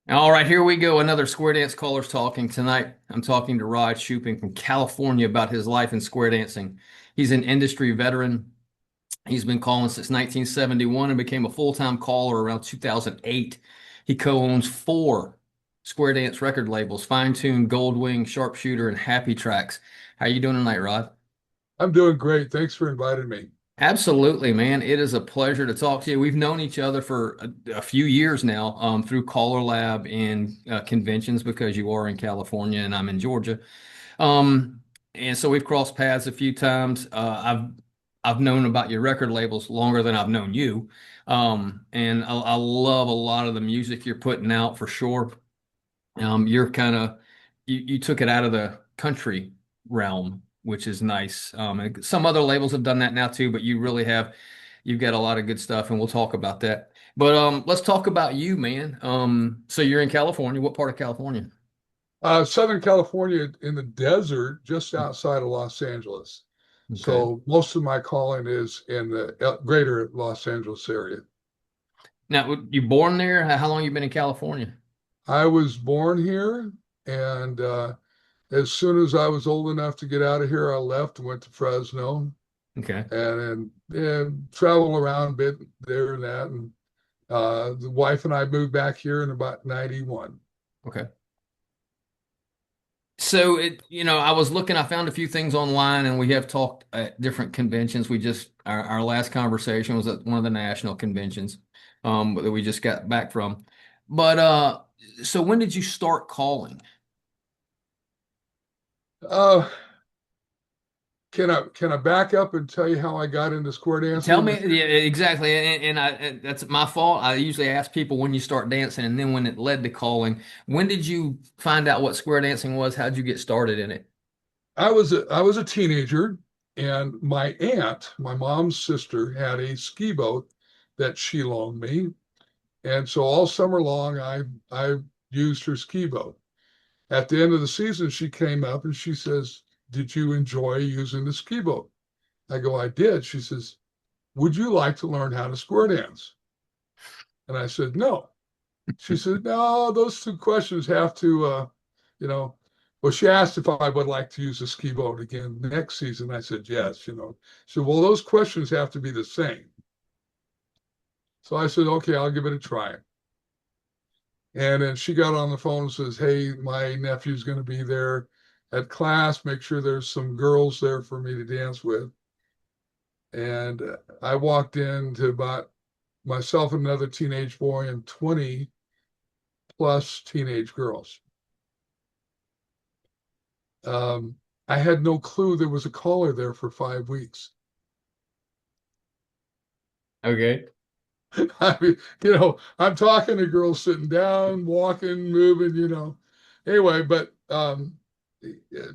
All right, here we go. Another Square Dance Callers Talking. Tonight, I'm talking to Rod Shuping from California about his life in square dancing. He's an industry veteran. He's been calling since 1971 and became a full-time caller around 2008. He co-owns four square dance record labels: Fine Tune, Goldwing, Sharpshooter, and Happy Trax. How you doing tonight, Rod? I'm doing great. Thanks for inviting me. Absolutely, man. It is a pleasure to talk to you. We've known each other for a few years now, through Caller Lab and conventions because you are in California and I'm in Georgia. Um, and so we've crossed paths a few times. I've known about your record labels longer than I've known you. And I love a lot of the music you're putting out for sure. You're kind of you took it out of the country realm, which is nice. And some other labels have done that now too, but you really have. You've got a lot of good stuff, and we'll talk about that. But let's talk about you, man. So you're in California. What part of California? Southern California in the desert, just outside of Los Angeles. Okay. So most of my calling is in the greater Los Angeles area. Now, you born there? How long you been in California? I was born here, and as soon as I was old enough to get out of here, I left and went to Fresno Okay. and travel around a bit there and that. And the wife and I moved back here in about 91. Okay. So I was looking, I found a few things online and we have talked at different conventions. Our last conversation was at one of the national conventions, that we just got back from. But, so when did you start calling? Uh, can I back up and tell you how I got into square Tell dancing me, with you? yeah, exactly. And that's my fault. I usually ask people when you start dancing and then when it led to calling. When did you find out what square dancing was? How'd you get started in it? I was a teenager, and my aunt, my mom's sister, had a ski boat that she loaned me, and so all summer long I used her ski boat. At the end of the season, she came up and she says, "Did you enjoy using the ski boat?" I go, "I did." She says, "Would you like to learn how to square dance?" And I said, "No." She said, "No, those two questions have to, you know." Well, she asked if I would like to use a ski boat again next season. I said, yes. She said, "Well, those questions have to be the same." So I said, "Okay, I'll give it a try." And then she got on the phone and says, "Hey, my nephew's going to be there at class. Make sure there's some girls there for me to dance with." And I walked in to about myself and another teenage boy and 20 plus teenage girls. Um, I had no clue there was a caller there for 5 weeks. Okay. I mean, I'm talking to girls sitting down, walking, moving. Anyway, but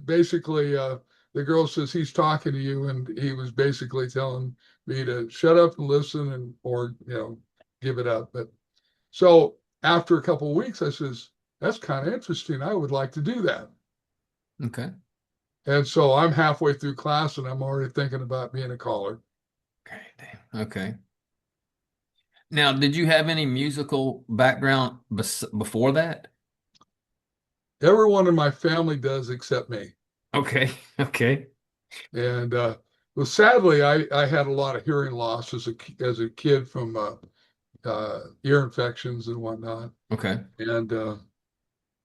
basically, the girl says he's talking to you, and he was basically telling me to shut up and listen, and or give it up. But so after a couple of weeks, I says that's kind of interesting. I would like to do that. Okay. And so I'm halfway through class, and I'm already thinking about being a caller. Okay. Damn. Okay. Now, did you have any musical background before that? Everyone in my family does except me. Okay. Okay. And well, sadly, I had a lot of hearing loss as a kid from ear infections and whatnot, Okay. and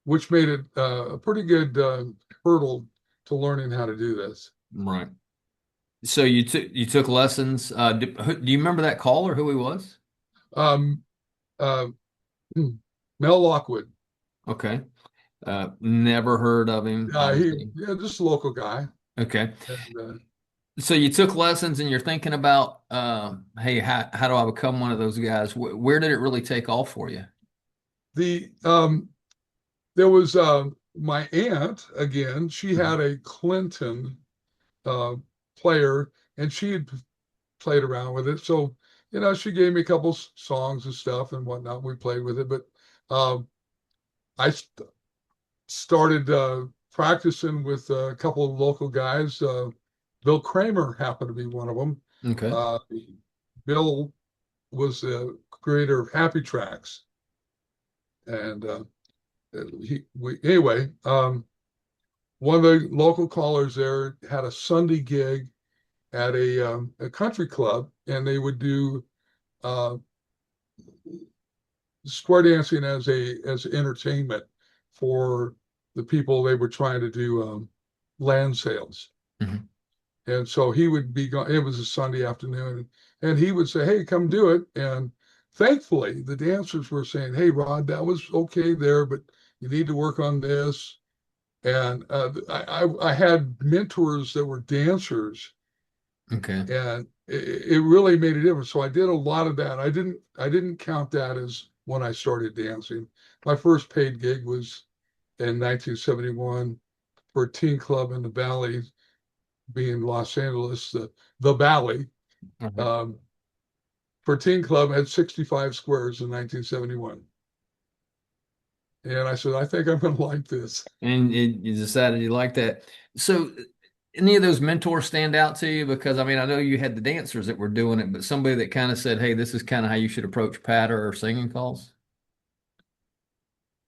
which made it a pretty good hurdle to learning how to do this. Right. So you took lessons. Do you remember that caller, who he was? Um, uh, Mel Lockwood, Okay. Never heard of him, he obviously. yeah, just a local guy, Okay. and So you took lessons and you're thinking about, hey, how do I become one of those guys? Where did it really take off for you? the there was my aunt again. She Mhm. had a Clinton uh, player, and she had played around with it. So, she gave me a couple songs and stuff and whatnot. We played with it, but uh, I started practicing with a couple of local guys. Bill Kramer happened to be one of them. Okay. Uh, Bill was the creator of Happy Trax, and anyway, one of the local callers there had a Sunday gig at a country club, and they would do uh, square dancing as entertainment for the people they were trying to do land sales. Mhm. And so he would be gone. It was a Sunday afternoon, and he would say, "Hey, come do it." And thankfully, the dancers were saying, "Hey, Rod, that was okay there, but you need to work on this." And I had mentors that were dancers, Okay. and it really made a difference. So I did a lot of that. I didn't count that as when I started dancing. My first paid gig was in 1971 for a teen club in the Valley, being Los Angeles, the Valley. All right. Um, for a teen club had 65 squares in 1971. And I said, I think I'm going to like this. And you decided you like that. So, any of those mentors stand out to you? Because I mean, I know you had the dancers that were doing it, but somebody that kind of said, "Hey, this is kind of how you should approach patter or singing calls."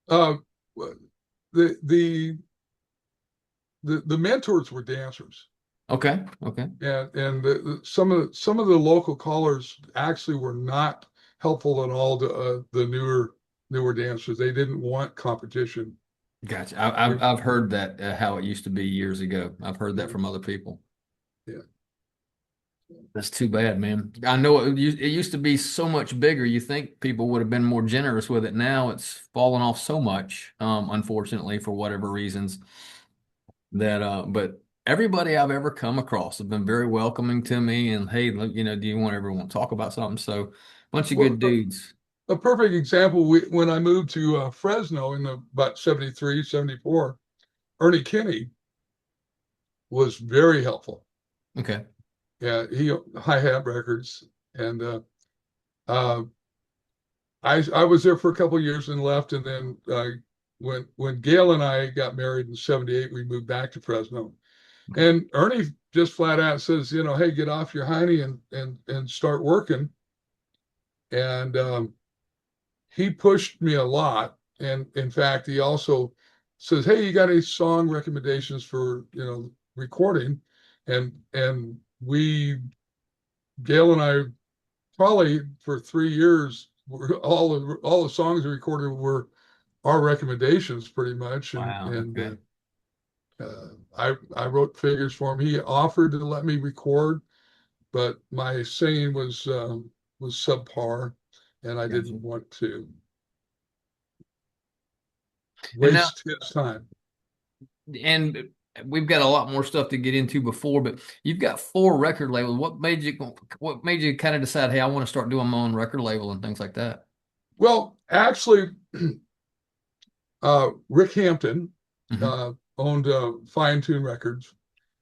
Uh, the, the, the mentors were dancers. Okay. Okay. And some of the local callers actually were not helpful at all to the newer dancers. They didn't want competition. Gotcha. They, I've heard that how it used to be years ago. I've heard that yeah, from other people. yeah. That's too bad, man. I know it used to be so much bigger. You think people would have been more generous with it. Now it's fallen off so much, unfortunately, for whatever reasons. That but everybody I've ever come across have been very welcoming to me. And hey, look, do you want everyone to talk about something? So, bunch of Well, good dudes. a perfect example, when I moved to Fresno in about 73, 74, Ernie Kinney was very helpful. Okay. Yeah, he Hi-Hat Records. And uh, I was there for a couple of years and left. And then when Gail and I got married in 78, we moved back to Fresno. And Ernie just flat out says, hey, get off your hiney and start working. And he pushed me a lot. And in fact, he also says, "Hey, you got any song recommendations for recording?" And Gail and I, probably for 3 years, all the songs we recorded were our recommendations pretty much. And Wow. and Okay. I wrote figures for him. He offered to let me record, but my singing was subpar, and I Gotcha. didn't want to And now, waste his time. and we've got a lot more stuff to get into before, but you've got four record labels. What made you kind of decide, hey, I want to start doing my own record label and things like that? Well, actually, Rick Hampton Hmm. owned Fine Tune Records,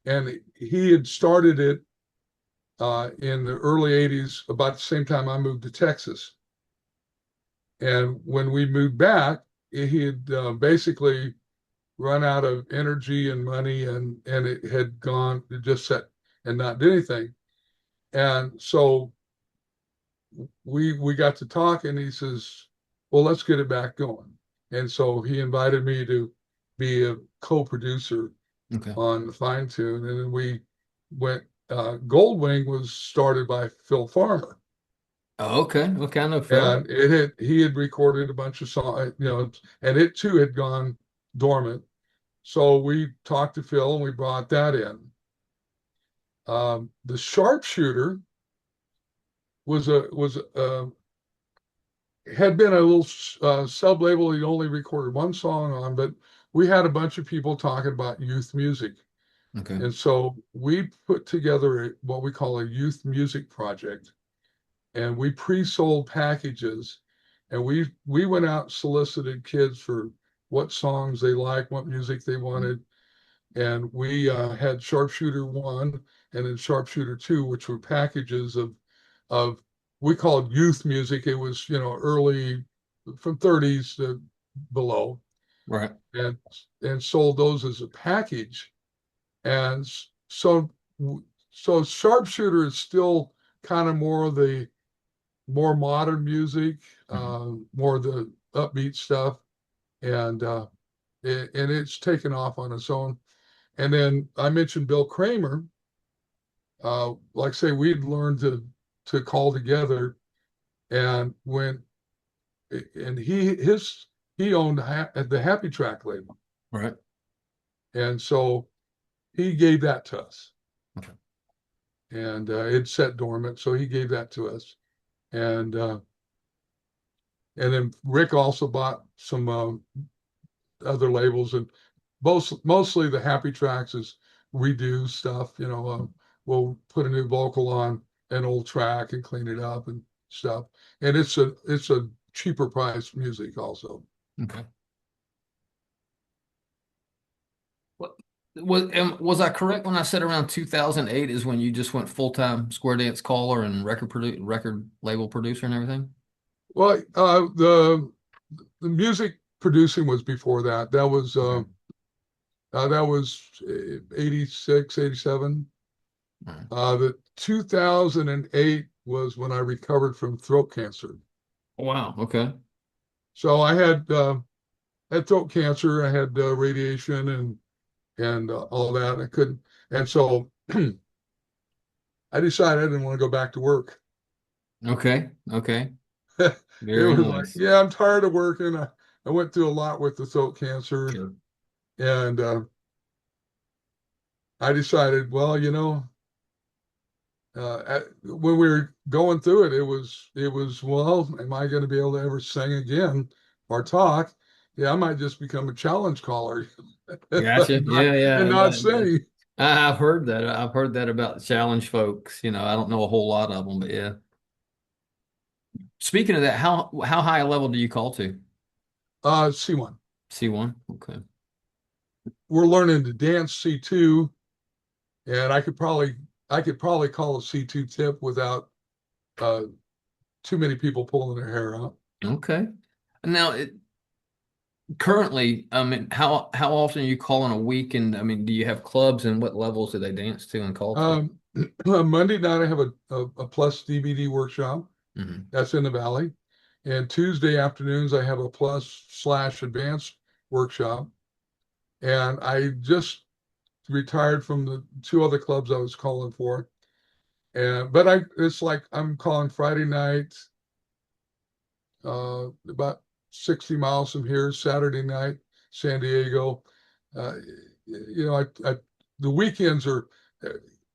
and he had started it in the early 80s, about the same time I moved to Texas. And when we moved back, he had basically run out of energy and money, and it had gone to just set and not do anything. And so we got to talk, and he says, "Well, let's get it back going." And so he invited me to be a co-producer Okay. on the Fine Tune, and then we went. Goldwing was started by Phil Farmer, Oh, okay. What kind of Phil? and he had recorded a bunch of songs, and it too had gone dormant. So we talked to Phil, and we brought that in. The Sharpshooter was had been a little sub label he'd only recorded one song on, but we had a bunch of people talking about youth music. Okay. And so we put together what we call a youth music project, and we pre-sold packages, and we went out and solicited kids for what songs they liked, what music they wanted, and we had Sharpshooter 1 and then Sharpshooter 2, which were packages of we called youth music. It was early from 30s to below, Right. and sold those as a package. And so Sharpshooter is still kind of more of the more modern music, Mhm. more of the upbeat stuff. and and it's taken off on its own. And then I mentioned Bill Kramer. Like I say, we'd learned to call together, and when and he owned the Happy Track label, Right. and so he gave that to us, Okay. and it sat dormant, so he gave that to us, and then Rick also bought some other labels, and mostly the Happy Tracks is redo stuff. We'll put a new vocal on an old track and clean it up and stuff. And it's a cheaper price music also. Okay. What was I correct when I said around 2008 is when you just went full-time square dance caller and record label producer and everything? Well, the music producing was before that. Okay. That was 86, 87. All right. The 2008 was when I recovered from throat cancer. Wow. Okay. So I had throat cancer. I had radiation and all that. I couldn't, and so I decided I didn't want to go back to work. Okay. Okay. It Very was like, nice. yeah, I'm tired of working. I went through a lot with the throat cancer, Sure. and I decided, well, when we were going through it, it was well, am I going to be able to ever sing again or talk? Yeah, I might just become a challenge caller, but Gotcha. not Yeah, yeah. and not sing. I've heard that. I've heard that about the challenge folks. I don't know a whole lot of them, but yeah. Speaking of that, how high a level do you call to? C1. C1? Okay. We're learning to dance C2, and I could probably call a C2 tip without uh, too many people pulling their hair out. Okay. Now, currently, I mean, how often are you calling a week? And I mean, do you have clubs and what levels do they dance to and call to? Um, Monday night I have a plus DVD workshop Hmm. that's in the Valley, and Tuesday afternoons I have a plus slash advanced workshop. And I just retired from the two other clubs I was calling for, and but it's like I'm calling Friday night, about 60 miles from here, Saturday night, San Diego. Uh, the weekends are uh,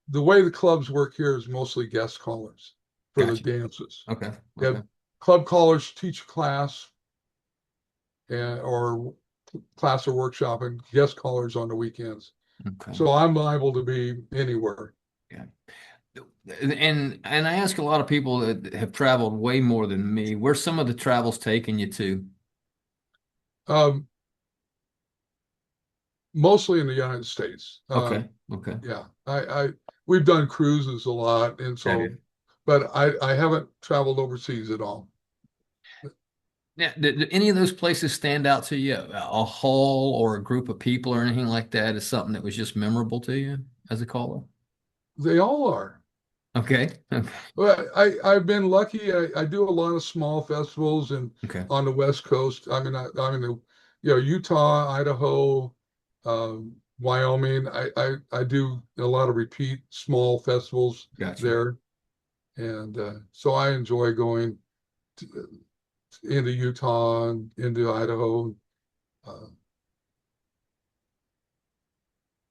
the way the clubs work here is mostly guest callers for the Gotcha. dances. Okay. You Okay. have club callers teach a class or class or workshop, and guest callers on the weekends. Okay. So I'm liable to be anywhere. Yeah. And I ask a lot of people that have traveled way more than me, where's some of the travels taking you to? Um, Mostly in the United States. Okay. Okay. Yeah, we've done cruises a lot, and Have so, you? but I haven't traveled overseas at all. Yeah, did any of those places stand out to you? A hall or a group of people or anything like that is something that was just memorable to you as a caller? They all are. Okay. Okay. But I've been lucky. I do a lot of small festivals and Okay. on the West Coast. I'm in Utah, Idaho, Wyoming. I do a lot of repeat small festivals Gotcha. there, and so I enjoy going into Utah and into Idaho. Uh,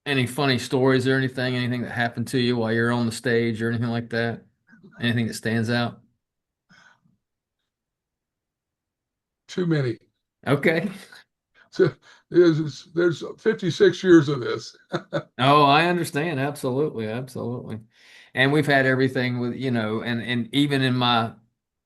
Any funny stories or anything that happened to you while you're on the stage or anything like that? Anything that stands out? Too many. Okay. So there's 56 years of this. Oh, I understand. Absolutely. Absolutely. And we've had everything with, and even in my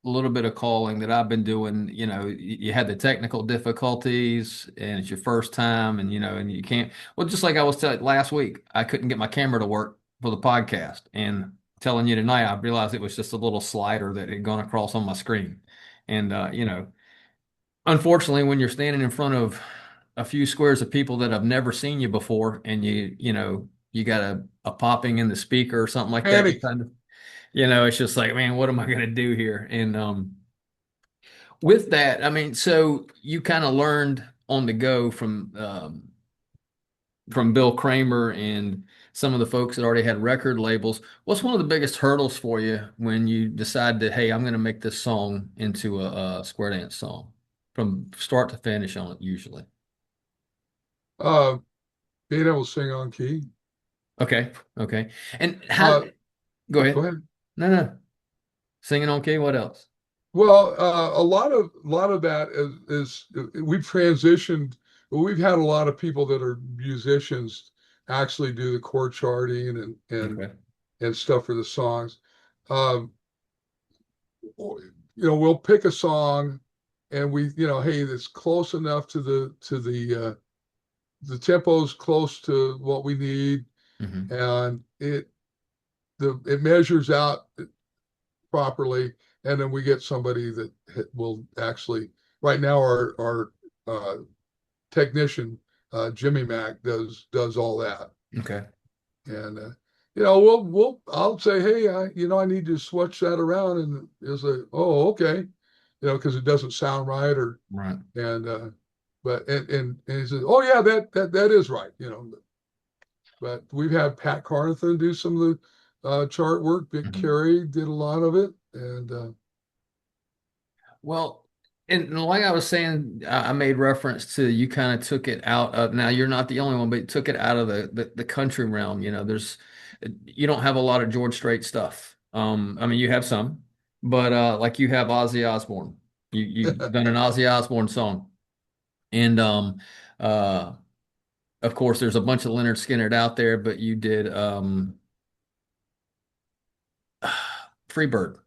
little bit of calling that I've been doing, you had the technical difficulties and it's your first time and you can't, well, just like I was telling last week, I couldn't get my camera to work for the podcast and telling you tonight, I realized it was just a little slider that had gone across on my screen. And, unfortunately, when you're standing in front of a few squares of people that have never seen you before, and you got a popping in the speaker or something like that, you Panic. kind of, it's just like, man, what am I going to do here? And with that, I mean, so you kind of learned. on the go from Bill Kramer and some of the folks that already had record labels. What's one of the biggest hurdles for you when you decide that, hey, I'm going to make this song into a square dance song from start to finish on it, usually? Uh, Being able to sing on key. Okay. Okay. And how, Uh, go Go ahead. ahead. No, no. Singing on key. What else? Well, a lot of that is we've transitioned. We've had a lot of people that are musicians actually do the chord charting Okay. and stuff for the songs. Um, we'll pick a song, and hey, it's close enough to the tempo's close to what we need, Hmm. and it measures out properly, and then we get somebody that will actually. Right now, our technician, Jimmy Mack, does all that, Okay. and I'll say, hey, I need to switch that around, and it's like, oh, okay, because it doesn't sound right, or Right. and but and he says, oh yeah, that is right, but we've had Pat Carnathan do some of the chart work. Vic Hmm. Carey did a lot of it, and Well, and like I was saying, I made reference to you kind of took it out of, now you're not the only one, but you took it out of the country realm. You don't have a lot of George Strait stuff. I mean, you have some, but like you have Ozzy Osbourne. You've done an Ozzy Osbourne song. And uh, of course, there's a bunch of Leonard Skinner out there, but you did Freebird.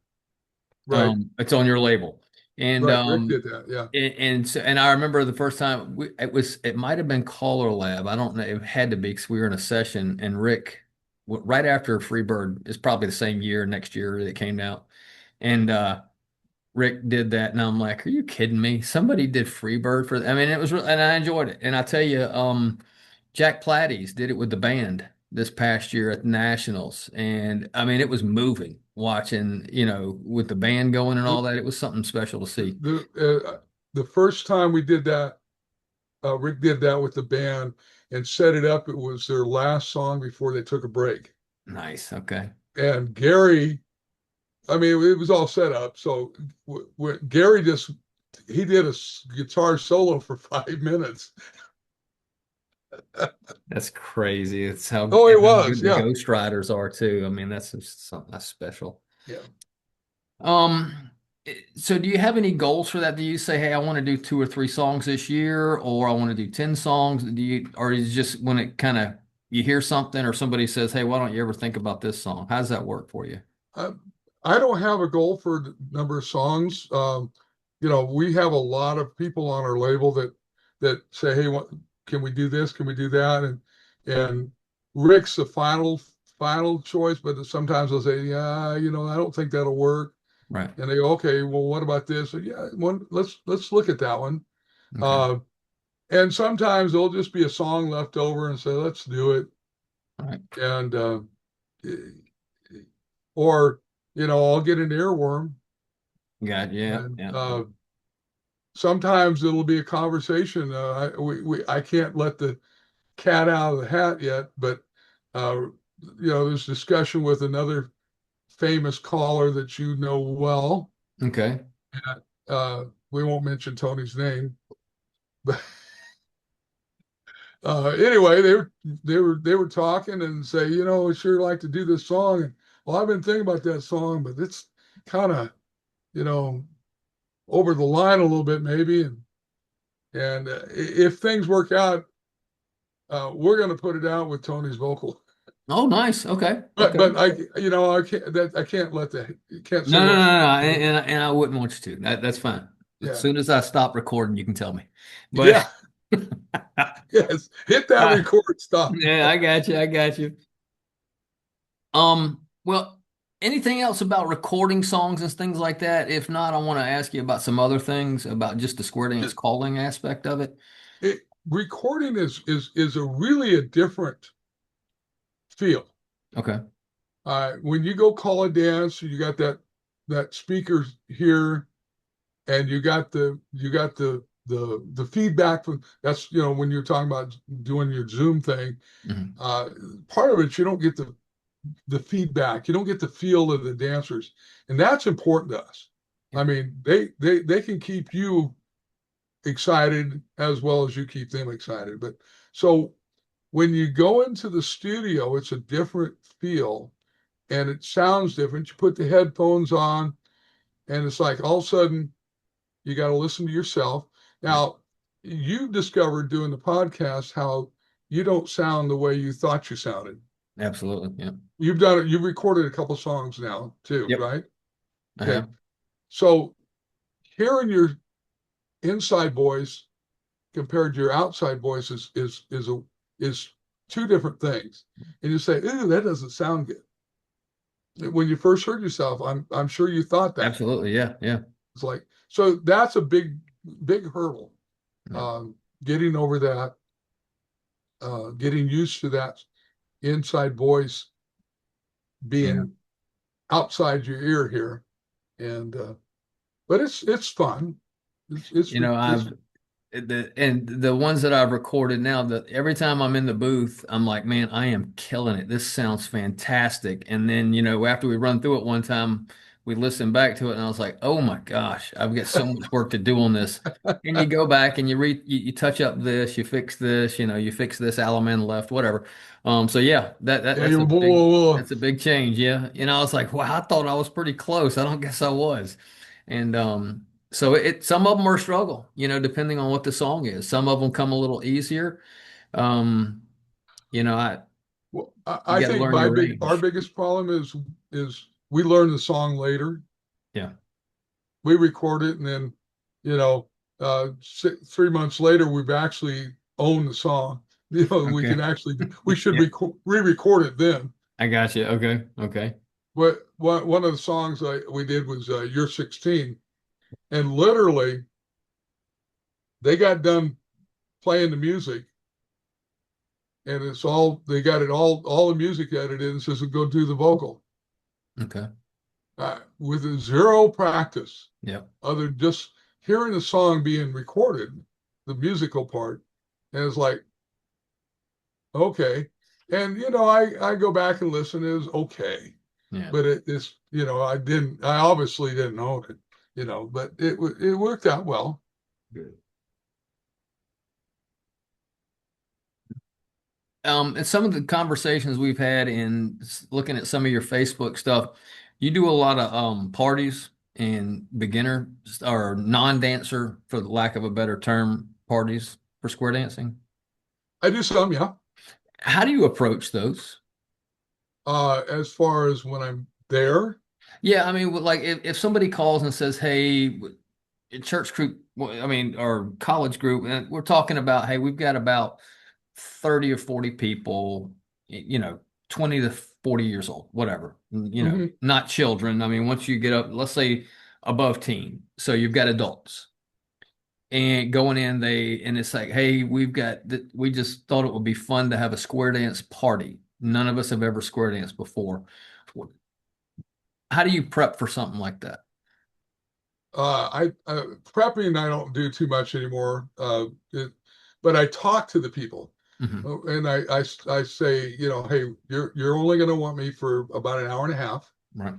right, It's on your label. And right. Rick did that, yeah. and I remember the first time it might have been Caller Lab. I don't know. It had to be because we were in a session and Rick, right after Freebird, is probably the same year, next year that it came out. And Rick did that. And I'm like, are you kidding me? Somebody did Freebird I mean, and I enjoyed it. And I tell you, Jack Platties did it with the band this past year at the Nationals. And I mean, it was moving watching, with the band going and The all that. It was something special to see. the first time we did that, Rick did that with the band and set it up. It was their last song before they took a break. Nice. Okay. And Gary, I mean, it was all set up. So Gary just he did a guitar solo for 5 minutes. That's crazy. It's Oh, it how was, good the yeah, Ghost Riders are too. I mean, that's just something that's special. yeah. So do you have any goals for that? Do you say, hey, I want to do 2 or 3 songs this year, or I want to do 10 songs? Or is it just when it kind of you hear something or somebody says, hey, why don't you ever think about this song? How does that work for you? I, I don't have a goal for the number of songs. We have a lot of people on our label that say, "Hey, can we do this? Can we do that?" And Rick's the final choice, but sometimes they'll say, "Yeah, I don't think that'll work." Right. And they go, "Okay, well, what about this?" So, yeah, let's look at that one. Okay. Uh, and sometimes there'll just be a song left over and say, "Let's do it." All right. And or I'll get an earworm. Got yeah. And Yeah. sometimes it'll be a conversation. I can't let the cat out of the hat yet, but uh, there's discussion with another famous caller that you know well. Okay. We won't mention Tony's name, but anyway, they were talking and say, I sure like to do this song. And, well, I've been thinking about that song, but it's kind of you know over the line a little bit, maybe. And if things work out, we're going to put it out with Tony's vocal. Oh, nice. Okay. But Okay. I can't let the you can't No, say no, no, what. no, no. And I wouldn't want you to. That's fine. As Yeah, soon as I stop recording, you can tell me. But yeah, yes. Hit that uh, record. Stop. yeah, I got you. I got you. Well, anything else about recording songs and things like that? If not, I want to ask you about some other things about just the square dance It, calling aspect of it. Recording is a really a different feel. Okay. When you go call a dance, you got that speaker here, and you got the the feedback from that's when you're talking about doing your Zoom thing, Mhm. uh, part of it you don't get the feedback, you don't get the feel of the dancers, and that's important to us. Yeah. I mean, they can keep you excited as well as you keep them excited. But so when you go into the studio, it's a different feel and it sounds different. You put the headphones on, and it's like all of a sudden you got to listen to yourself. Yeah. Now, you discovered doing the podcast how you don't sound the way you thought you sounded. Absolutely. Yeah. You've done it, you've recorded a couple songs now too, Yep. right? I Okay. have. So hearing your inside voice compared to your outside voice is two different things. And you say, "Ooh, that doesn't sound good." When you first heard yourself, I'm sure you thought that. Absolutely. Yeah. Yeah. It's like so that's a big hurdle. Yeah. Um, Getting over that, getting used to that inside voice Yeah. being outside your ear here, and but it's fun. You know, It's the ones that I've recorded now, that every time I'm in the booth, I'm like, man, I am killing it. This sounds fantastic. And then, after we run through it one time, we listened back to it and I was like, oh my gosh, I've got so much work to do on this. And you go back and you touch up this, you fix this, you fix this element left, whatever. So yeah, yeah, you're whoa, whoa, whoa. that's a big change. Yeah. I was like, wow, I thought I was pretty close. I don't guess I was. And so some of them are a struggle, depending on what the song is. Some of them come a little easier. Um, you know, I Well, you I got to think learn your our range. biggest problem is we learn the song later. Yeah. We record it, and then, you know, 3 months later, we've actually owned the song. We Okay. can actually we should Yeah. re-record it then. I got you. Okay. Okay. But one of the songs we did was "You're 16," and literally they got done playing the music, and it's all they got it all the music edited and says go do the vocal Okay. with zero practice Yeah. other than just hearing the song being recorded, the musical part, and it's like, okay. And I go back and listen, it was okay. Yeah. But it's I obviously didn't own it, but it worked out well. Good. And some of the conversations we've had in looking at some of your Facebook stuff, you do a lot of parties and beginner or non-dancer, for the lack of a better term, parties for square dancing. I do some, yeah. How do you approach those? As far as when I'm there, Yeah, I mean, like if somebody calls and says, "Hey, church group," or college group, and we're talking about, "Hey, we've got about 30 or 40 people, 20 to 40 years old, whatever, mhm. not children." I mean, once you get up, let's say above teen, so you've got adults and going in, and it's like, "Hey, we just thought it would be fun to have a square dance party. None of us have ever square danced before." How do you prep for something like that? I prepping I don't do too much anymore. But I talk to the people. Hmm. And I say, hey, you're only going to want me for about an hour and a half, Right.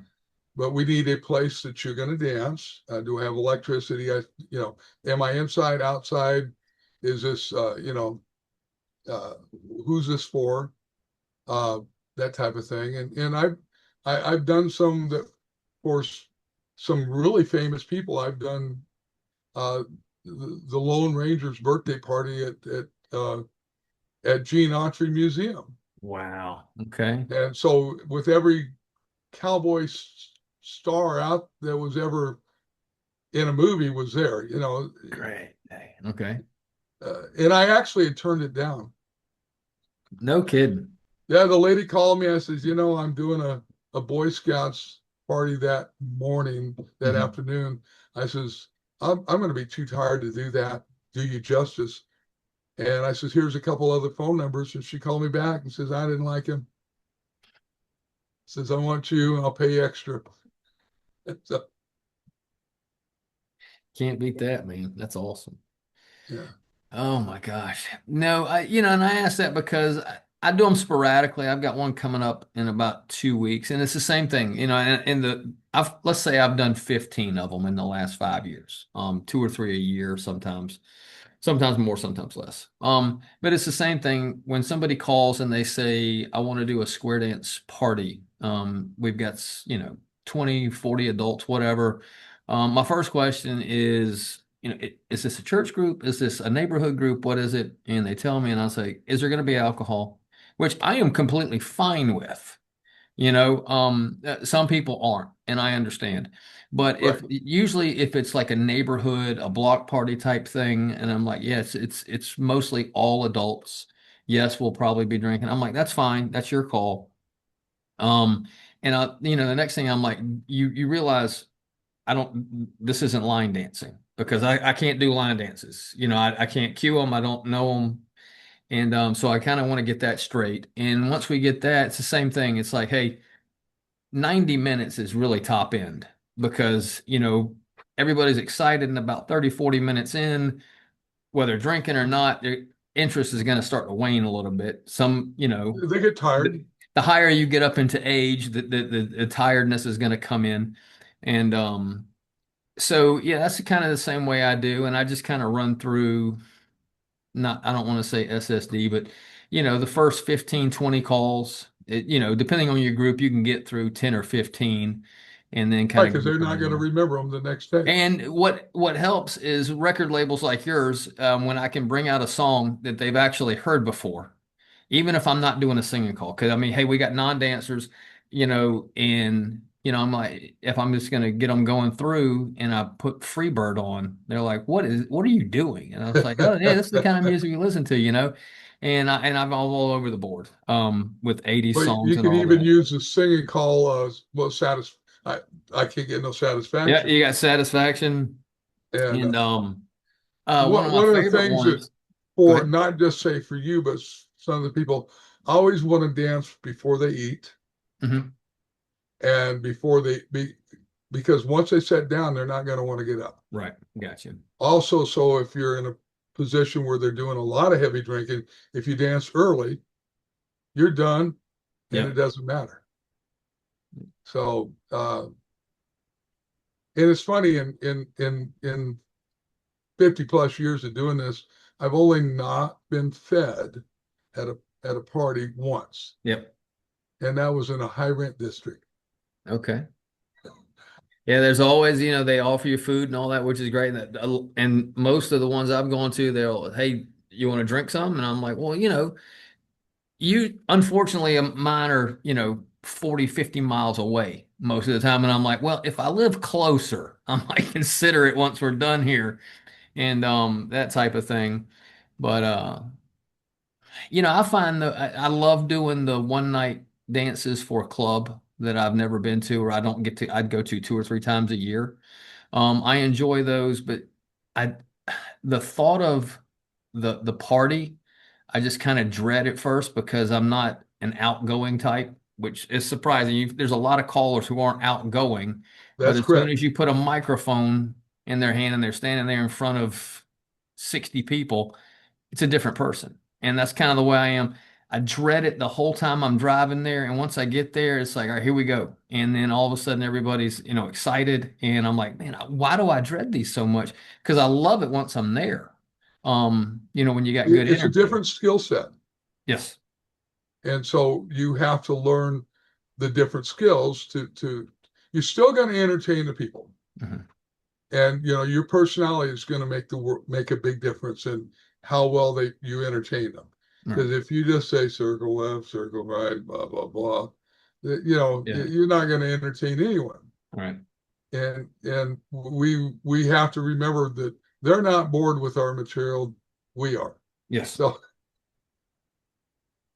but we need a place that you're going to dance. Do I have electricity? Am I inside, outside? Is this, uh, who's this for? Uh, that type of thing. And I've done some that for some really famous people. I've done uh, the Lone Ranger's birthday party at Gene Autry Museum. Wow. Okay. And so with every cowboy star out that was ever in a movie was there, Great. Hey, okay. and I actually had turned it down. No kidding. Yeah, the lady called me. I says, I'm doing a Boy Scouts party that morning, that Hmm. afternoon. I says, I'm going to be too tired to do that, do you justice. And I says, here's a couple other phone numbers. And she called me back and says, I didn't like him. Says, I want you and I'll pay you extra. So, Can't beat that, man. That's awesome. Yeah. Oh my gosh. No, and I asked that because I do them sporadically. I've got one coming up in about 2 weeks, and it's the same thing, let's say I've done 15 of them in the last 5 years, two or three a year sometimes. Sometimes more, sometimes less. But it's the same thing when somebody calls and they say, I want to do a square dance party. We've got, 20, 40 adults, whatever. My first question is, is this a church group? Is this a neighborhood group? What is it? And they tell me, and I'll say, is there going to be alcohol? Which I am completely fine with. Some people aren't, and I understand. But if Right. usually if it's like a neighborhood, a block party type thing, and I'm like, yes, it's mostly all adults. Yes, we'll probably be drinking. I'm like, that's fine. That's your call. Um, the next thing I'm like, you realize this isn't line dancing because I can't do line dances. I can't cue them. I don't know them. And so I kind of want to get that straight. And once we get that, it's the same thing. It's like, hey, 90 minutes is really top end because, everybody's excited and about 30, 40 minutes in, whether drinking or not, their interest is going to start to wane a little bit. They get tired. The higher you get up into age, the tiredness is going to come in. And so, yeah, that's kind of the same way I do. And I just kind of run through, not I don't want to say SSD, but the first 15, 20 calls, depending on your group, you can get through 10 or 15 and then kind Right, of because go they're from not going to there. remember them the next day. And what helps is record labels like yours, when I can bring out a song that they've actually heard before, even if I'm not doing a singing call. Because I mean, hey, we got non-dancers, and I'm like, if I'm just gonna get them going through, and I put Freebird on, they're like, what are you doing? And I was like, oh yeah, that's the kind of music we listen to. And I'm all over the board, with 80s But songs you and can all even that. use the singing call. I, I can't get no Yeah, satisfaction. you got Satisfaction, And and one of my one of the favorite things that, ones. Go for ahead. not just say for you, but some of the people always want to dance before they eat Hmm. and because once they sit down, they're not going to want to get up. Right, gotcha. Also, so if you're in a position where they're doing a lot of heavy drinking, if you dance early, you're done and it Yep. doesn't matter. So, and it's funny in 50 plus years of doing this, I've only not been fed at a party once, Yep. and that was in a high rent district. Okay. Yeah, there's always, they offer you food and all that, which is great. And most of the ones I've gone to, they'll, hey, you want to drink some? And I'm like, well, unfortunately, mine are, 40, 50 miles away most of the time. And I'm like, well, if I live closer, I might consider it once we're done here, and that type of thing. But I find I love doing the one night dances for a club that I've never been to, or I don't get to. I'd go to two or three times a year. I enjoy those, but I the thought of the party, I just kind of dread at first because I'm not an outgoing type, which is surprising. There's a lot of callers who aren't outgoing, but That's as soon correct. as you put a microphone in their hand and they're standing there in front of 60 people, it's a different person. And that's kind of the way I am. I dread it the whole time I'm driving there. And once I get there, it's like, all right, here we go. And then all of a sudden everybody's, excited. And I'm like, man, why do I dread these so much? Because I love it once I'm there. When you got good It's a energy. different skill set, Yes. and so you have to learn the different skills to. You're still going to entertain the people, Hmm. and your personality is going to make a big difference in how well they you entertain them. Right. Because if you just say circle left, circle right, blah blah blah, Yeah. you're not going to entertain anyone. All right. And we have to remember that they're not bored with our material. We are. Yes. So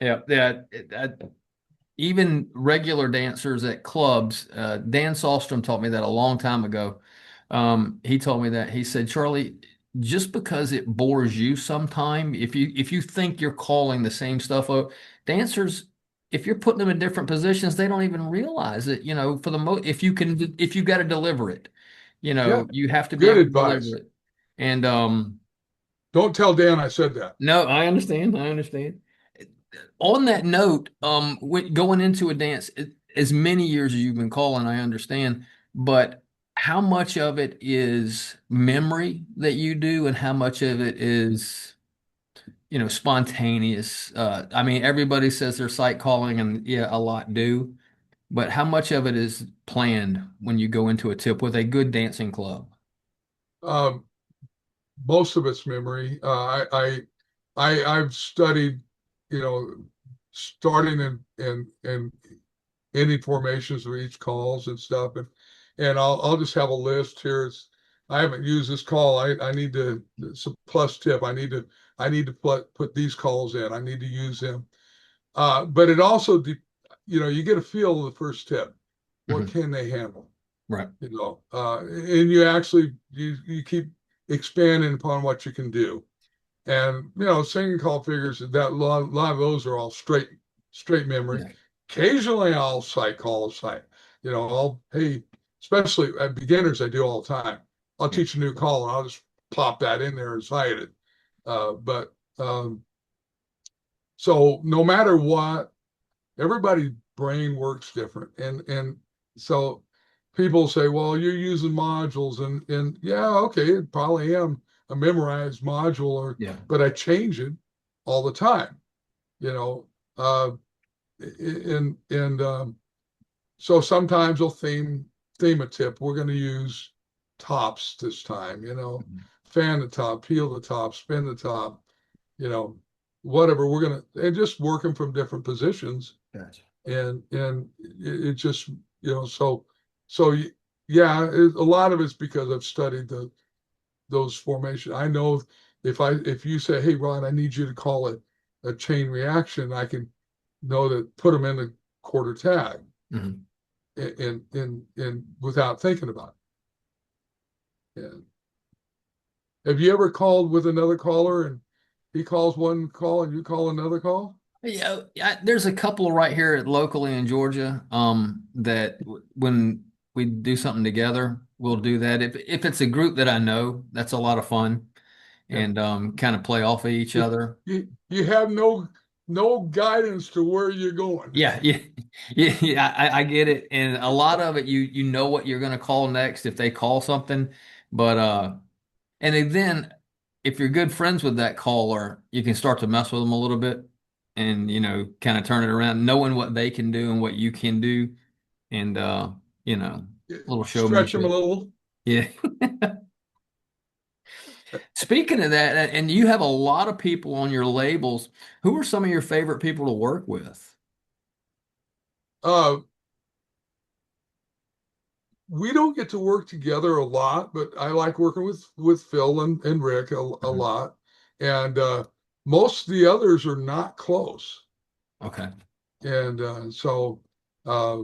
Yeah. Yeah. Even regular dancers at clubs, Dan Sahlstrom taught me that a long time ago. He told me that he said, Charlie, just because it bores you sometime, if you think you're calling the same stuff up, dancers, if you're putting them in different positions, they don't even realize it. For the if you got to deliver it, yeah, you have to be good able to deliver advice. it. And Don't tell Dan I said that. No, I understand. I understand. On that note, going into a dance, as many years as you've been calling, I understand, but how much of it is memory that you do, and how much of it is, spontaneous? I mean, everybody says they're sight calling, and yeah, a lot do, but how much of it is planned when you go into a tip with a good dancing club? Um, most of it's memory. I've studied, you know, starting and ending formations of each calls and stuff, and I'll just have a list here. I haven't used this call. I need to. It's a plus tip. I need to put these calls in. I need to use them. But it also, you get a feel of the first tip. What Mhm. can they handle? Right. And you keep expanding upon what you can do. And singing call figures, that lot of those are all straight memory. Yeah. Occasionally I'll sight call a sight. Hey, especially at beginners, I do all the time. I'll Yeah. teach a new call and I'll just pop that in there and sight it. But so no matter what, everybody's brain works different. And so people say, well, you're using modules, and yeah, okay, it probably am a memorized module, Yeah. but I change it all the time, you know. Uh, and so sometimes I'll theme a tip. We're going to use tops this time, Mhm. fan the top, peel the top, spin the top, you know, whatever. And just working from different positions, Gotcha. and it just so yeah, a lot of it's because I've studied those formations. I know if you say, hey Ron, I need you to call it a chain reaction, I can know that put them in the quarter tag Mhm. and without thinking about it. And have you ever called with another caller and he calls one call and you call another call? Yeah, there's a couple right here locally in Georgia, that when we do something together, we'll do that. If it's a group that I know, that's a lot of fun, Yeah. and kind of play off of each other. You have no guidance to where you're going. Yeah, yeah, yeah. I get it, and a lot of it, you know what you're gonna call next if they call something, but and then if you're good friends with that caller, you can start to mess with them a little bit, and kind of turn it around, knowing what they can do and what you can do, and you know, a little Stretch them a showmanship. little. Yeah. Speaking of that, and you have a lot of people on your labels. Who are some of your favorite people to work with? Uh, we don't get to work together a lot, but I like working with Phil and Rick a Mhm. lot. And most of the others are not close. Okay. And so uh,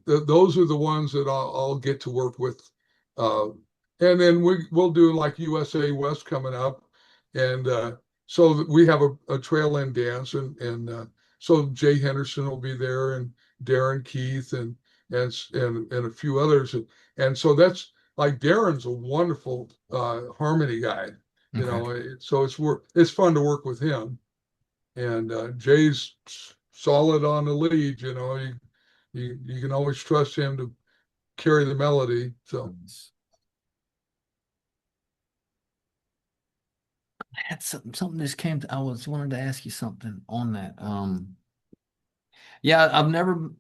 those are the ones that I'll get to work with. Uh, and then we'll do like USA West coming up. And so we have a trail end dance. And so Jay Henderson will be there and Darren Keith and a few others. And so that's like Darren's a wonderful harmony guy. Okay. So it's fun to work with him. And Jay's solid on the lead. You can always trust him to carry the melody. So I had something just came to, I was wanted to ask you something on that. Yeah, I've never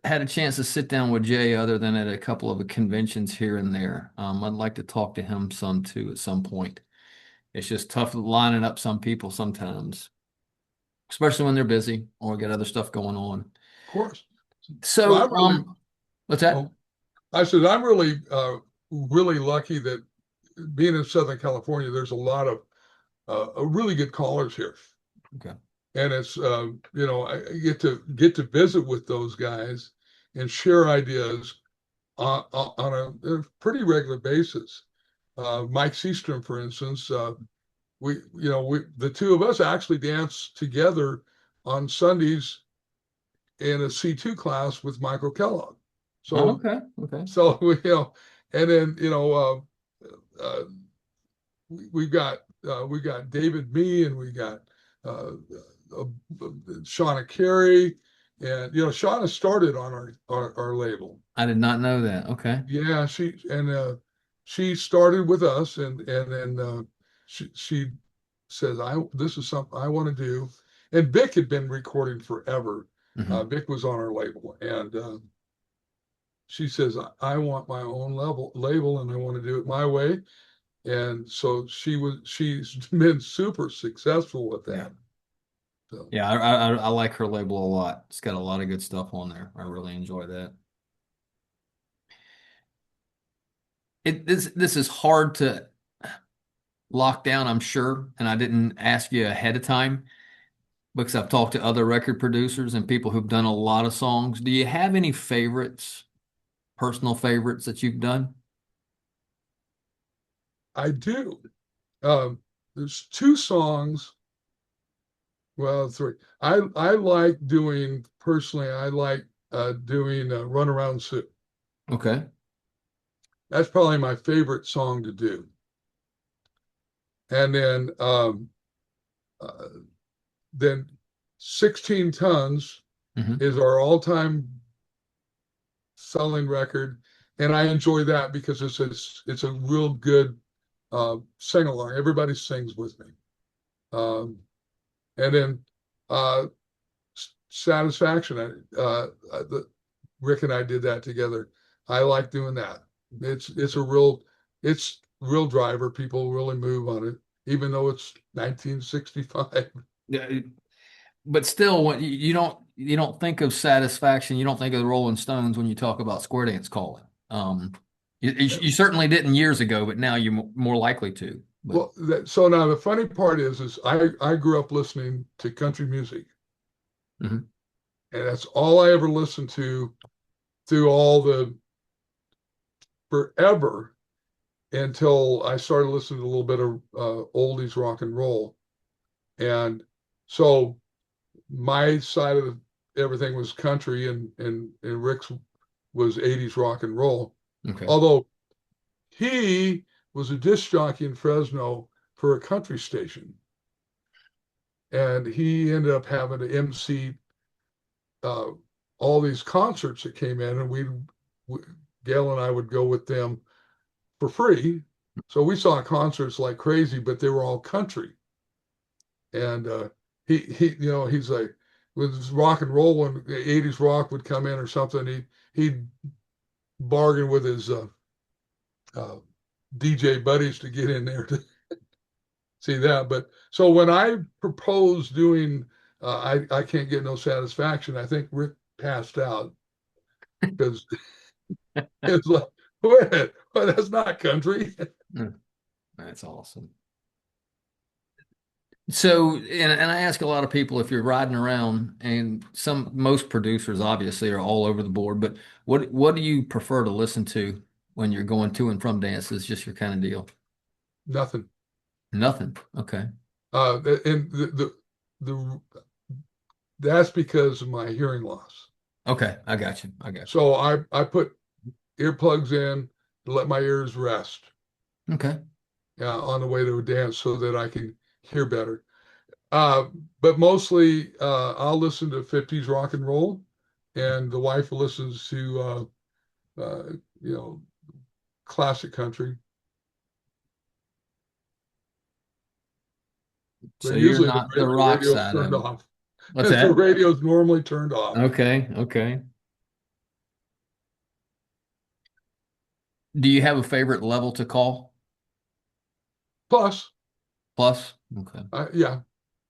had a chance to sit down with Jay other than at a couple of conventions here and there. I'd like to talk to him some too at some point. It's just tough lining up some people sometimes, especially when they're busy or get other stuff going on. of course. Well, So, what's that? oh, I said I'm really lucky that being in Southern California, there's a lot of really good callers here, Okay. and it's I get to visit with those guys and share ideas on a pretty regular basis. Mike Seastrom, for instance, we the two of us actually dance together on Sundays in a C2 class with Michael Kellogg. Oh, So okay. Okay. so and then we've got we got David Me, and we got uh, uh, Shauna Carey, and Shauna started on our label. I did not know that. Okay. Yeah, she started with us, and then she says, "I this is something I want to do." And Vic had been recording forever. Hmm. Vic was on our label, and she says, "I want my own label, and I want to do it my way." And so she's been super successful with Yeah. that. So Yeah, I like her label a lot. It's got a lot of good stuff on there. I really enjoy that. This is hard to lock down, I'm sure, and I didn't ask you ahead of time because I've talked to other record producers and people who've done a lot of songs. Do you have any favorites, personal favorites that you've done? I do. Um, there's two songs. Well, three. I like doing personally. I like doing "Run Around Sue." Okay. That's probably my favorite song to do. And uh, then 16 Tons Hmm. is our all-time selling record, and I enjoy that because it's a real good sing along. Everybody sings with me. Um, and then uh, Satisfaction. Rick and I did that together. I like doing that. It's real driver. People really move on it, even though it's 1965. Yeah, but still, when you don't think of Satisfaction, you don't think of the Rolling Stones when you talk about Square Dance Calling. You certainly didn't years ago, but now you're more likely to. But Well, so now the funny part is I grew up listening to country music, mhm. and that's all I ever listened to through all the forever until I started listening to a little bit of oldies rock and roll. And so my side of everything was country, and Rick's was 80s rock and roll. Okay. Although he was a disc jockey in Fresno for a country station, and he ended up having to MC uh, all these concerts that came in, and Gail and I would go with them for free. So we saw concerts like crazy, but they were all country. And he's like, with rock and roll, when the 80s rock would come in or something, he'd bargain with his uh, DJ buddies to get in there to see that. But so when I proposed doing I Can't Get No Satisfaction, I think Rick passed out because it's like, wait, well, that's not country. Mm, that's awesome. So, and I ask a lot of people if you're riding around, and most producers obviously are all over the board, but what do you prefer to listen to when you're going to and from dances? Just your kind of deal? Nothing. Nothing. Okay. And the that's because of my hearing loss. Okay. I got you. I got So I put earplugs in to let my ears rest you. Okay. on the way to a dance so that I can hear better. Uh, but mostly I'll listen to 50s rock and roll, and the wife listens to uh, you know classic country. So But you're usually not the the rock radio's side turned of it. off. What's The that? radio's normally turned off. Okay. Okay. Do you have a favorite level to call? Plus, Plus? Okay. yeah,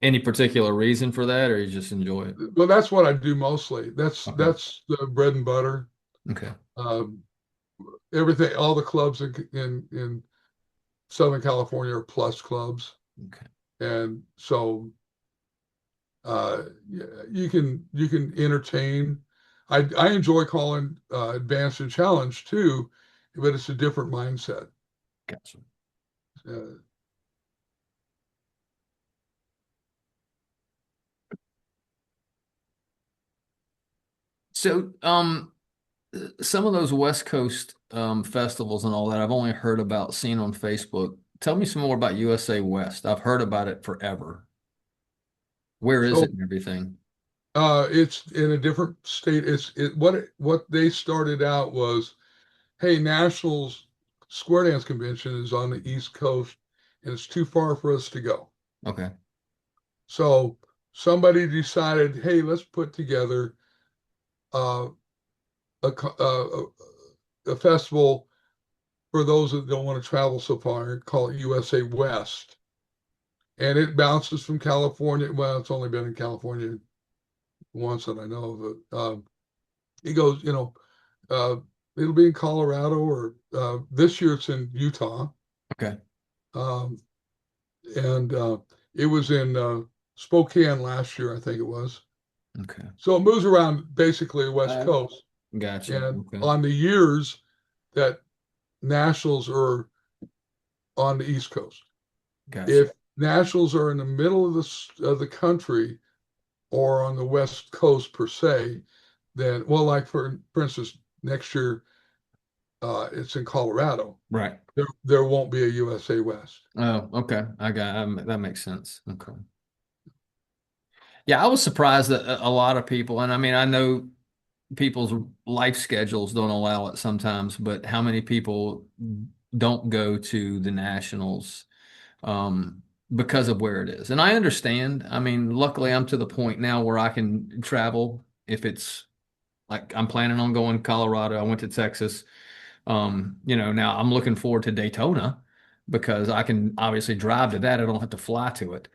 Any particular reason for that, or you just enjoy it? well, that's what I do mostly. Okay. That's the bread and butter. Okay. Um, Everything, all the clubs in Southern California are plus clubs, Okay. and so you can entertain. I enjoy calling advanced and challenge too, but it's a different mindset. Gotcha. Uh, So, some of those West Coast festivals and all that, I've only heard about, seen on Facebook. tell me some more about USA West. I've heard about it forever. Where is So it and everything? it's in a different state. What they started out was, hey, Nationals Square Dance Convention is on the East Coast, and it's too far for us to go. Okay. So somebody decided, hey, let's put together uh, a festival for those that don't want to travel so far and call it USA West. And it bounces from California. Well, it's only been in California once that I know of it. It goes, uh, it'll be in Colorado or this year it's in Utah. Okay. Um, and it was in Spokane last year, I think it was. Okay. So it moves around basically the West Coast. Gotcha. And Okay. on the years that nationals are on the East Coast, Gotcha. if nationals are in the middle of the country or on the West Coast per se, then well, like for instance, next year it's in Colorado. Right. There won't be a USA West. Oh, okay. That makes sense. Okay. Yeah, I was surprised that a lot of people, and I mean, I know people's life schedules don't allow it sometimes, but how many people don't go to the nationals because of where it is? And I understand. I mean, luckily, I'm to the point now where I can travel if it's like I'm planning on going to Colorado. I went to Texas. Now I'm looking forward to Daytona because I can obviously drive to that. I don't have to fly to it,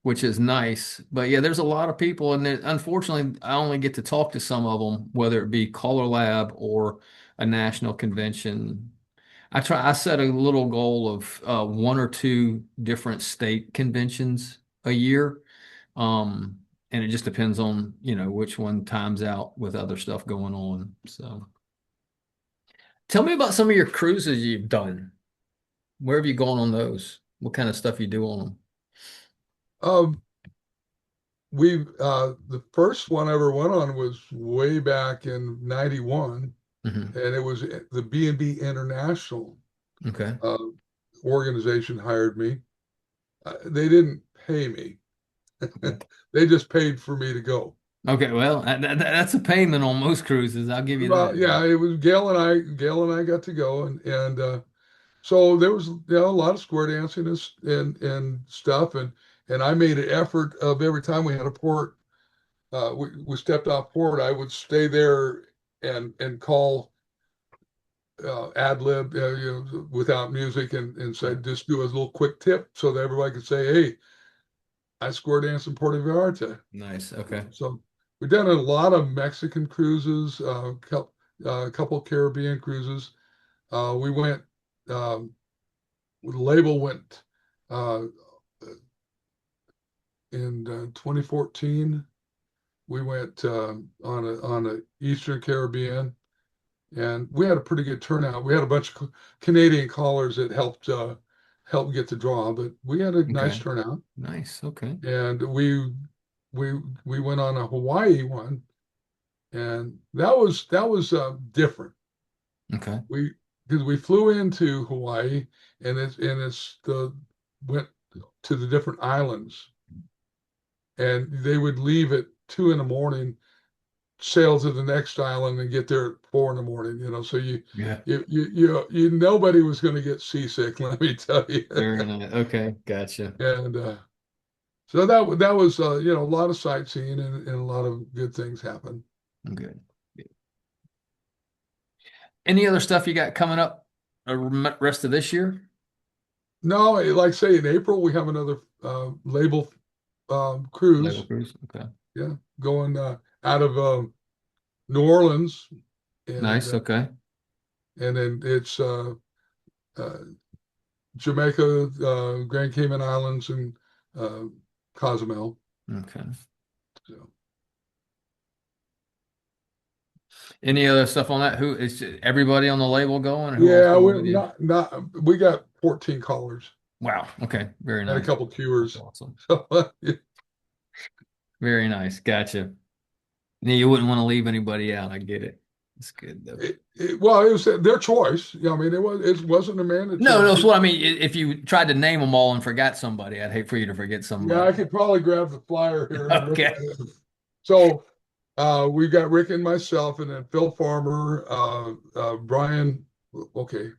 which is nice. But yeah, there's a lot of people, and unfortunately, I only get to talk to some of them, whether it be Color Lab or a national convention. I set a little goal of one or two different state conventions a year. And it just depends on, which one times out with other stuff going on. So. Tell me about some of your cruises you've done. Where have you gone on those? What kind of stuff you do on Um, we The first one I ever went on was way back in '91, them? and it was the B&B International Okay. uh, organization hired me. They didn't pay me. Okay. They just paid for me to go. Okay. Well, that's a payment on most cruises. I'll give you Well, that. yeah, it was Gail and I got to go, and so there was a lot of square dancing and stuff, and I made an effort of every time we had a port, we stepped off port, I would stay there and call ad lib, without music, and say Right. just do a little quick tip so that everybody could say, hey, I square dance in Puerto Vallarta. Nice. Okay. So we've done a lot of Mexican cruises, a couple Caribbean cruises. We went, the label went uh, in 2014. We went on a Eastern Caribbean, and we had a pretty good turnout. We had a bunch of Canadian callers that helped get the draw, but we had a nice Okay. turnout. Nice. Okay. And we we went on a Hawaii one, and that was different. Okay. We Because we flew into Hawaii, and it's the went to the different islands, and they would leave at 2 in the morning, sail to the next island, and get there at 4 in the morning. So Yeah. nobody was going to get seasick, let me tell you. Very nice. Okay. Gotcha. And so that was a lot of sightseeing, and a lot of good things happened. Good. Any other stuff you got coming up rest of this year? No, like say in April we have another label Label cruise. cruise. Okay. Yeah, going out of New Orleans, and Nice. Okay. then it's uh, Jamaica, Grand Cayman Islands, and uh, Cozumel. Okay. So, Any other stuff on that? Who is everybody on the label going? Who else yeah, going with you? we got 14 callers Wow. Okay. Very and a nice. couple That's queuers. awesome. So, Very nice. Gotcha. Yeah, you wouldn't want to leave anybody out. I get it. It's good though. Well, it was their choice. Yeah, I mean, it wasn't a No, no, mandatory that's thing. what I mean. If you tried to name them all and forgot somebody, I'd hate for you to forget Yeah, somebody. I could probably grab the flyer here and look Okay. at it. So we got Rick and myself, and then Phil Farmer, Brian, okay,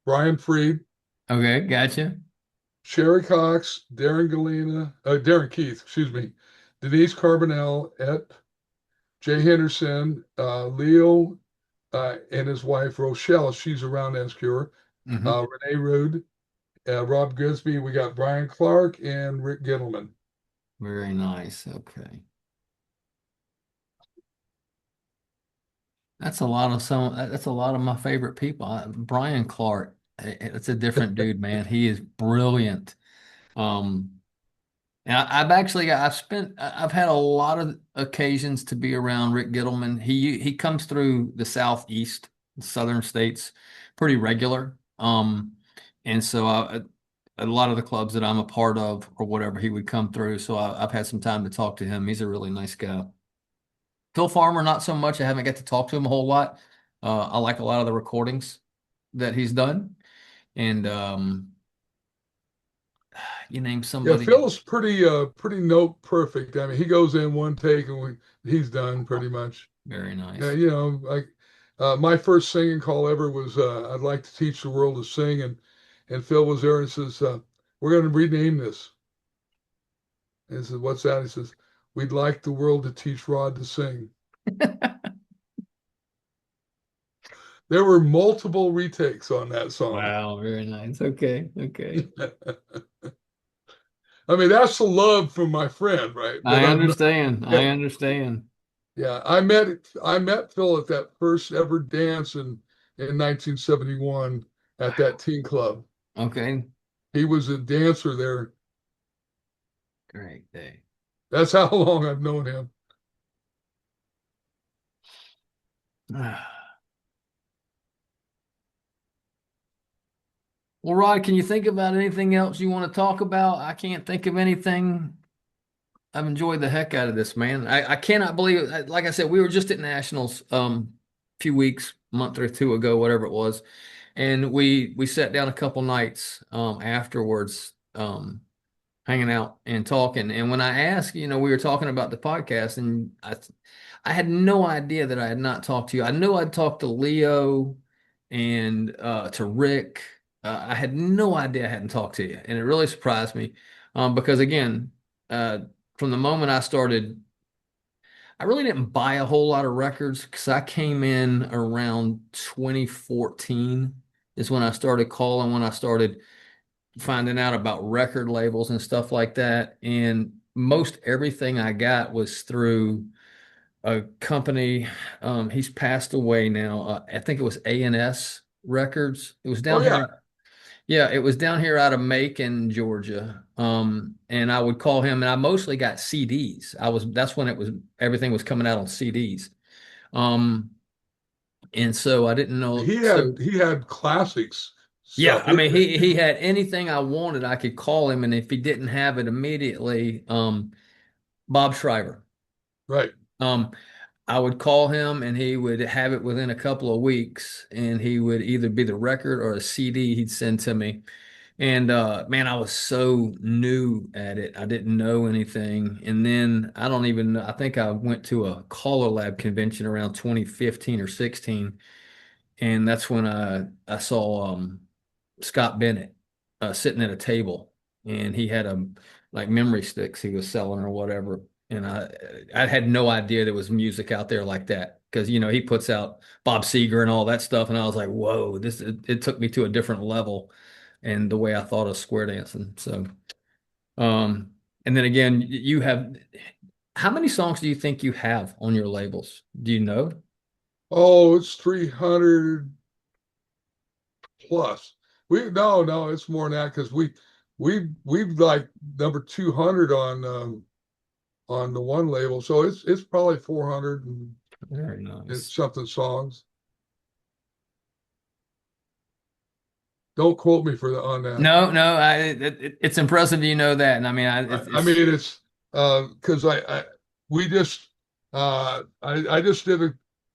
Brian Freed, Okay, gotcha. Sherry Cox, Darren Keith, excuse me, Denise Carbonell, Jay Henderson, Leo, and his wife Rochelle. She's around Escure. Hmm. Renee Rude, Rob Grisby. We got Brian Clark and Rick Gittleman. Very nice. Okay. That's a lot of my favorite people. Brian Clark, it's a different dude, man. He is brilliant. Um, and I've had a lot of occasions to be around Rick Gittleman. He comes through the southeast, southern states, pretty regular. And so a lot of the clubs that I'm a part of or whatever, he would come through. So I've had some time to talk to him. He's a really nice guy. Phil Farmer, not so much. I haven't got to talk to him a whole lot. I like a lot of the recordings that he's done. And you name Yeah, somebody. Phil's pretty note perfect. I mean, he goes in one take and he's done pretty much. Very Yeah, nice. you know, like my first singing call ever was I'd like to teach the world to sing, and Phil was there and says we're going to rename this. And I said, what's that? He says, we'd like the world to teach Rod to sing. There were multiple retakes on that song. Wow, very nice. Okay, okay. I mean, that's the love from my friend, right? That I I've known. understand. I understand. Yeah, I met Phil at that first ever dance in 1971 at that teen club. Okay, He was a dancer there. great day. That's how long I've known him. Well, Rod, can you think about anything else you want to talk about? I can't think of anything. I've enjoyed the heck out of this, man. I cannot believe it. Like I said, we were just at Nationals a few weeks, month or two ago, whatever it was, and we sat down a couple nights afterwards, hanging out and talking. And when I asked, we were talking about the podcast, and I had no idea that I had not talked to you. I knew I'd talked to Leo and to Rick. I had no idea I hadn't talked to you, and it really surprised me because again, uh, from the moment I started, I really didn't buy a whole lot of records because I came in around 2014 is when I started calling, when I started finding out about record labels and stuff like that. And most everything I got was through a company. He's passed away now. I think it was A&S Records. It was Oh down yeah, here. Yeah, it was down here out of Macon, Georgia. And I would call him, and I mostly got CDs. That's when everything was coming out on CDs. Um, and so I didn't know. he So had he had classics yeah, stuff. I mean, he had anything I wanted, I could call him, and if he didn't have it immediately, Bob Schreiber. Right. Um, I would call him, and he would have it within a couple of weeks, and he would either be the record or a CD he'd send to me. And man, I was so new at it. I didn't know anything. And then I don't even know, I think I went to a Caller Lab convention around 2015 or 16, and that's when I saw Scott Bennett sitting at a table, and he had like memory sticks he was selling or whatever. And I had no idea there was music out there like that because he puts out Bob Seger and all that stuff, and I was like, whoa, it took me to a different level, and the way I thought of square dancing. So, um, and then again, you have how many songs do you think you have on your labels? Do you know? Oh, it's 300 plus. We no, it's more than that because we've like number 200 on the one label, so it's probably 400 Very and nice. something songs. Don't quote me on that. No, no, it's impressive you know that, and I mean, I mean it's because I we just I just did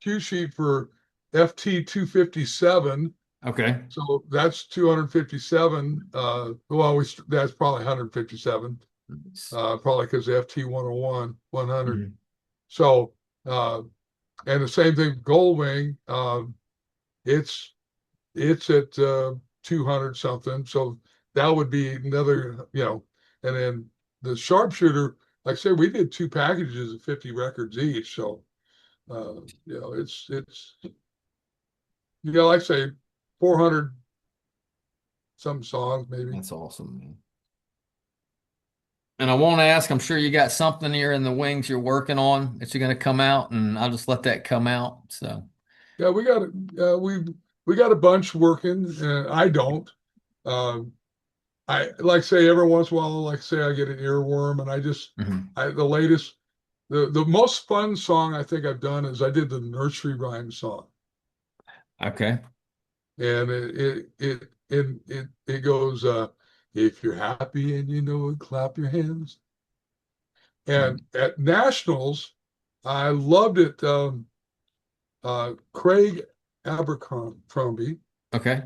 cue sheet for FT 257. Okay. So that's 257. Well, that's probably 157. Probably because FT 101, 100. Mhm. So, and the same thing, Goldwing. It's it's at 200 something. So that would be another, and then the Sharpshooter, like I said, we did two packages of 50 records each. So, it's, like I say, 400 some songs maybe. That's awesome, man. And I want to ask, I'm sure you got something here in the wings you're working on that you're going to come out, and I'll just let that come out. So, Yeah, we got a bunch working, and I don't. Um, I like say every once in a while, like say I get an earworm, and mhm. the latest, the most fun song I think I've done is I did the nursery rhyme song, Okay. and it goes, if you're happy and you know it, clap your hands. Right. And at nationals, I loved it. Craig Abercrombie Okay.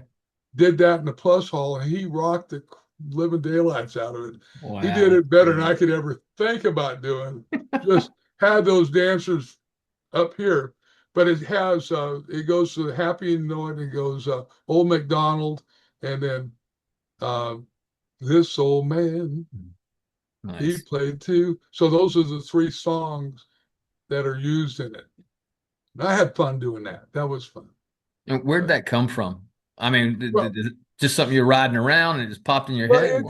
did that in the plus hall, and he rocked the living daylights out of it. He did Wow. it better than Yeah. I could ever think about doing. Just had those dancers up here, but it goes to the happy note, and it goes Old MacDonald, and then uh, this old man, he Nice. played too. So those are the three songs that are used in it. And I had fun doing that. That was fun. And where'd Uh, that come from? I mean, well, is it just something you're riding around and it just popped in your Well, head?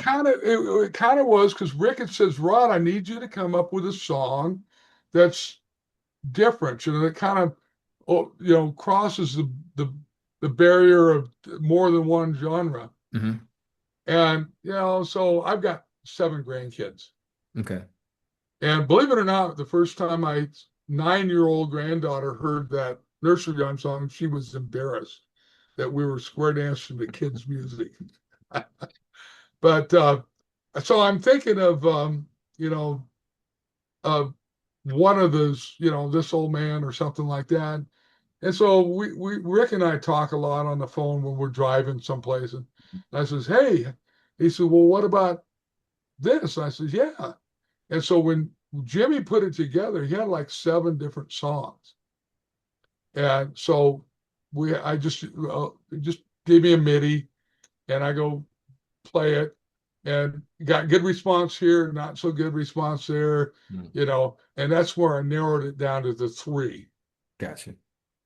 Or it kind of was because Rickett says, Rod, I need you to come up with a song that's different, that kind of crosses the barrier of more than one genre. Mhm. And so I've got seven grandkids, Okay. and believe it or not, the first time my 9-year-old granddaughter heard that nursery rhyme song, she was embarrassed that we were square dancing to kids' music. But so I'm thinking you know, of one of those, this old man or something like that. And so Rick and I talk a lot on the phone when we're driving someplace. And I says, hey, he said, well, what about this? I says, yeah. And so when Jimmy put it together, he had like seven different songs. And so I just gave me a MIDI and I go play it and got good response here, not so good response there, Mm. and that's where I narrowed it down to the three. Gotcha.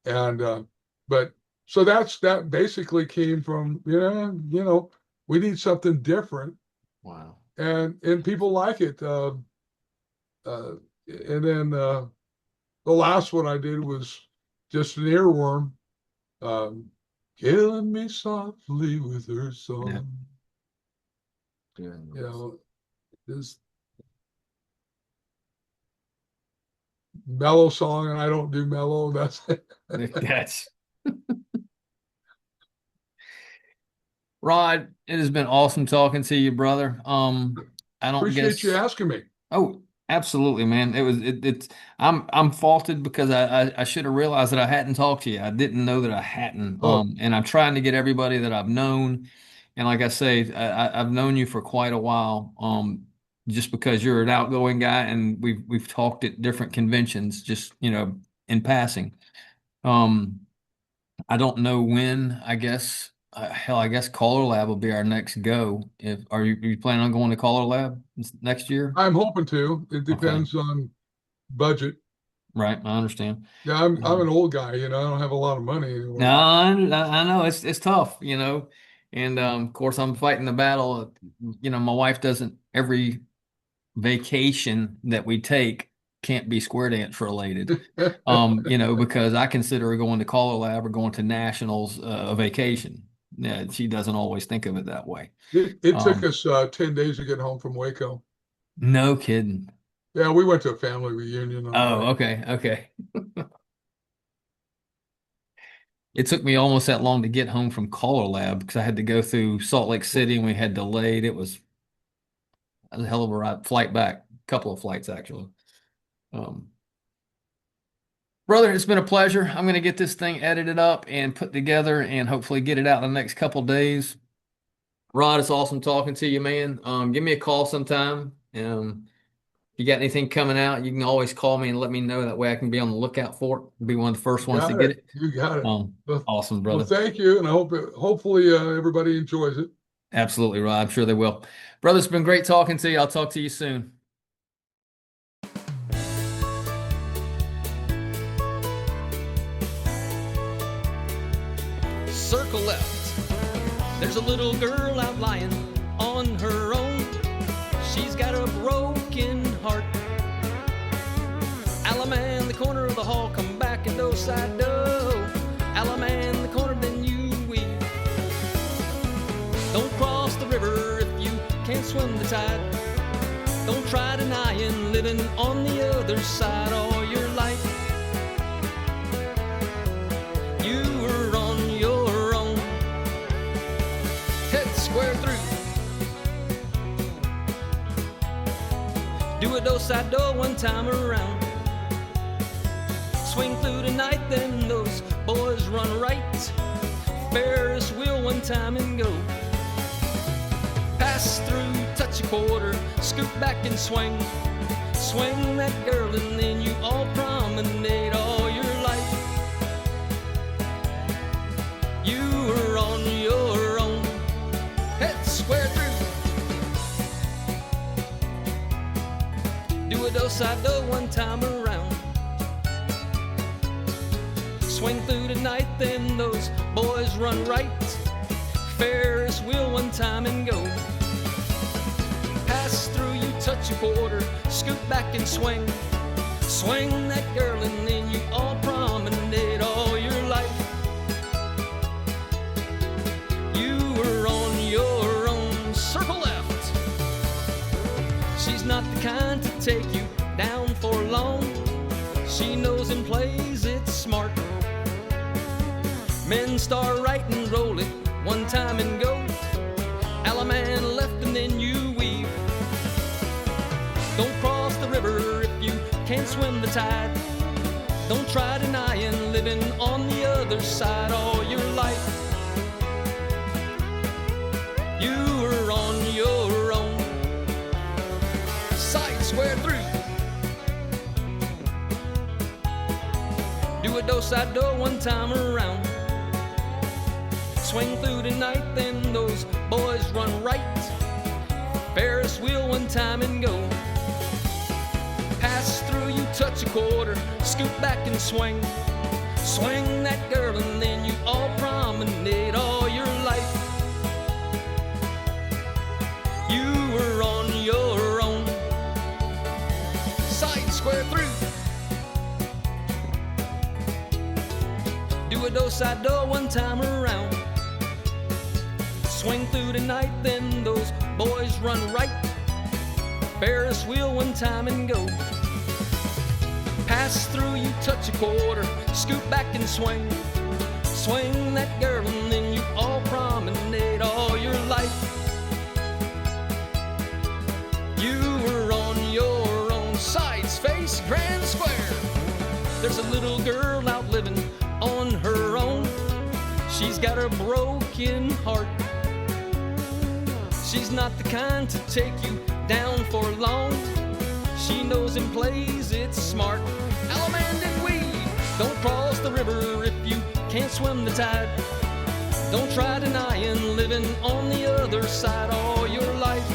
And but so that basically came from, we need something different, Wow. and people like it. Uh, and then the last one I did was just an earworm, um, killing me softly with her Yeah. song. You Goodness. know, this mellow song, and I don't do mellow. That's That's Rod. It has been awesome talking to you, brother. I don't appreciate you guess. asking me. Oh, absolutely, man. It's I'm faulted because I should have realized that I hadn't talked to you. I didn't know that I hadn't. Oh, And I'm trying to get everybody that I've known. And like I say, I've known you for quite a while. Just because you're an outgoing guy and we've talked at different conventions, just in passing. Um, I don't know when, I guess, hell, I guess Color Lab will be our next go. If are you planning on going to Color Lab next year? I'm hoping to. It Okay. depends on budget. Right, I understand. Yeah, I'm an Um, old guy. I don't have a lot of money no, anymore. I know it's tough, and of course I'm fighting the battle. My wife doesn't every vacation that we take can't be square dance related. Because I consider going to Color Lab or going to nationals a vacation. Yeah, she doesn't always think of it that way. It took Um, us 10 days to get home from Waco. no kidding. Yeah, we went to a family reunion on the Oh, way. okay, okay. It took me almost that long to get home from Color Lab because I had to go through Salt Lake City and we had delayed. It was a hell of a ride, flight back, couple of flights actually. Um, Brother, it's been a pleasure. I'm going to get this thing edited up and put together and hopefully get it out in the next couple days. Rod, it's awesome talking to you, man. Give me a call sometime. If you got anything coming out, you can always call me and let me know. That way I can be on the lookout for it. Be one of the first You ones to got get it. it. You got it. Well, Awesome, well, brother. thank you, and hopefully everybody enjoys it. Absolutely, Rod. I'm sure they will. Brother, it's been great talking to you. I'll talk to you soon. Circle left. There's a little girl out lying on her own. She's got a broken heart. Alaman, the corner of the hall, come back and do side do. Alaman, the corner, then you weep. Don't cross the river if you can't swim the tide. Don't try denying living on the other side all your life. You were on your own. Head square through. Do a do-side-do one time around. Swing through the night, then those boys run right. Ferris wheel one time and go. Pass through, touch a quarter, scoot back and swing. Swing that girl and then you all promenade all your life. You were on your own. Head square through. Do a do-side-do one time around. Swing through the night, then those boys run right. Ferris wheel one time and go. Pass through, you touch a quarter, scoot back and swing. Swing that girl and then you all promenade all your life. You were on your own. Circle left. She's not the kind to take you down for long. She knows and plays it smart. Men star right and roll it one time and go. Alaman left and then you weave. Don't cross the river if you can't swim the tide. Don't try denying living on the other side all your life. You were on your own. Side square through. Do a do-side-do one time around. Swing through the night, then those boys run right. Ferris wheel one time and go. Pass through, you touch a quarter, scoot back and swing. Swing that girl and then you all promenade all your life. You were on your own. Side square through. Do a do-side-do one time around. Swing through the night, then those boys run right. Ferris wheel one time and go. Pass through, you touch a quarter, scoot back and swing. Swing that girl and then you all promenade all your life. You were on your own. Sides face grand square. There's a little girl out living on her own. She's got a broken heart. She's not the kind to take you down for long. She knows and plays it smart. Alaman and weed. Don't cross the river if you can't swim the tide. Don't try denying living on the other side all your life.